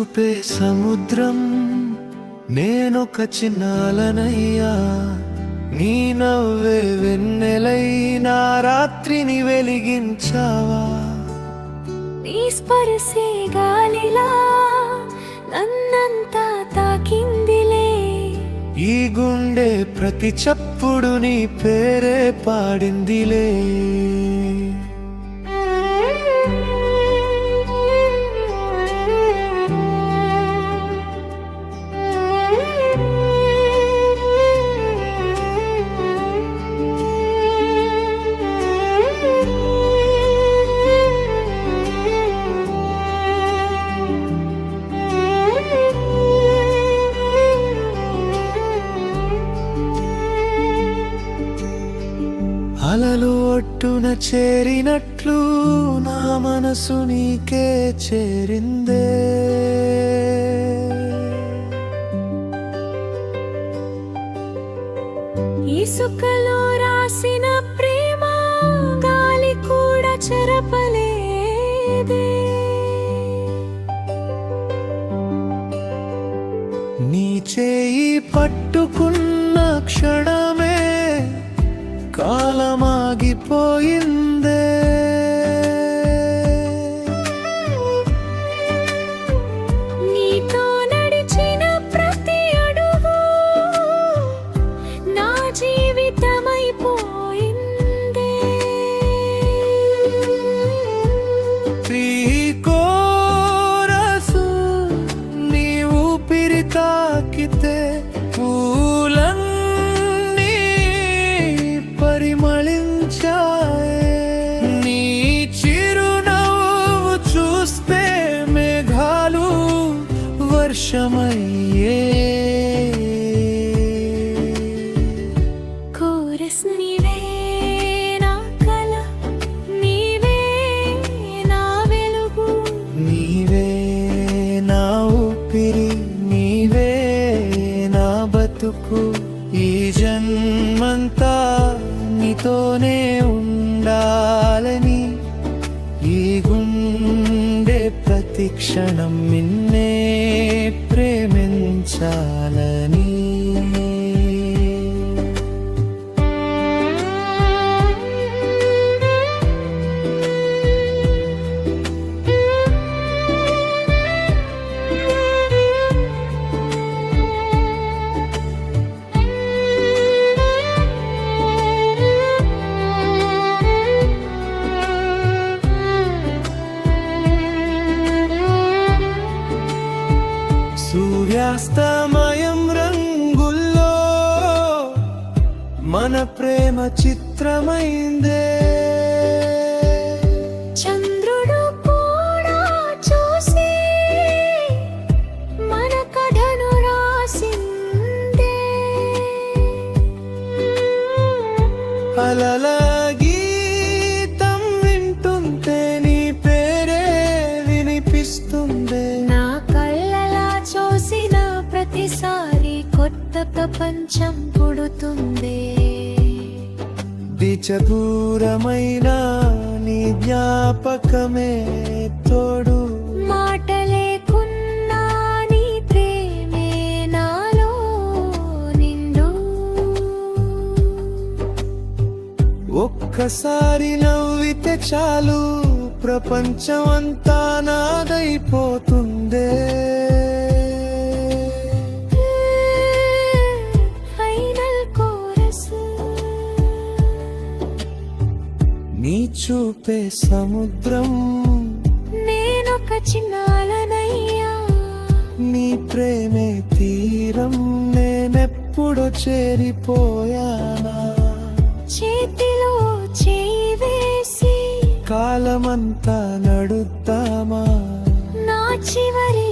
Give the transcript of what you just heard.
చూపే సముద్రం నేనొక చిన్నాలనయ్యా, నీ నవ్వే వెన్నెలై నా రాత్రిని వెలిగించావా. నీ స్పర్శే గాలిలా నన్నంతా తాకిందిలే, ఈ గుండె ప్రతి చప్పుడు నీ పేరే పాడిందిలే. అలలు ఒట్టున చేరినట్లు నా మనసు నీకే చేరిందే. ఇసుకలో రాసిన ప్రేమ గాలి కూడా చెరపలేదే. నీ చేయి పట్టుకున్న క్షణమే కాలమాగిపోయిందే. నీతో నడిచిన ప్రతి అడుగు నా జీవితమైపోయిందే. కోరసు నీ ఊపిరి తాకితే పూలన్నీ పరిమళించాయే. నీ చిరునవ్వు చూస్తే మేఘాలు వర్షమయ్యే. కోరస్ నీవే నా కల, నీవే నా వెలుగు, నీవే నా ఊపిరి, నీవే నా బతుకు. ఈ జన్మంతా నీతోనే ఉండాలని, ఈ గుండె ప్రతి క్షణం నిన్నే ప్రేమించాలని. సూర్యాస్తమయం రంగుల్లో మన ప్రేమ చిత్రమైందే. చంద్రుడు కూడా చూసి మన కథను రాసిందే. అలల గీతం వింటుంటే నీ పేరే వినిపిస్తుందే. నా కళ్ళలా చూసిన ప్రతిసారి కొత్త ప్రపంచం పుడుతుందే. దిచదూరమైన నీ జ్ఞాపకమే తోడు. మాట లేకున్నా నీ ప్రేమే నాలో నిండు. ఒక్కసారి నవ్వితే చాలు ప్రపంచం అంతా నాదైపోతుందే. ఫైనల్ కోరస్ నీ చూపే సముద్రం నేనొక చిన్నాలనయ్యా, నీ ప్రేమే తీరం నేనెప్పుడో చేరిపోయానా. చేతిలో చేయి వేసి కాలమంతా నడుద్దామా, నా చివరి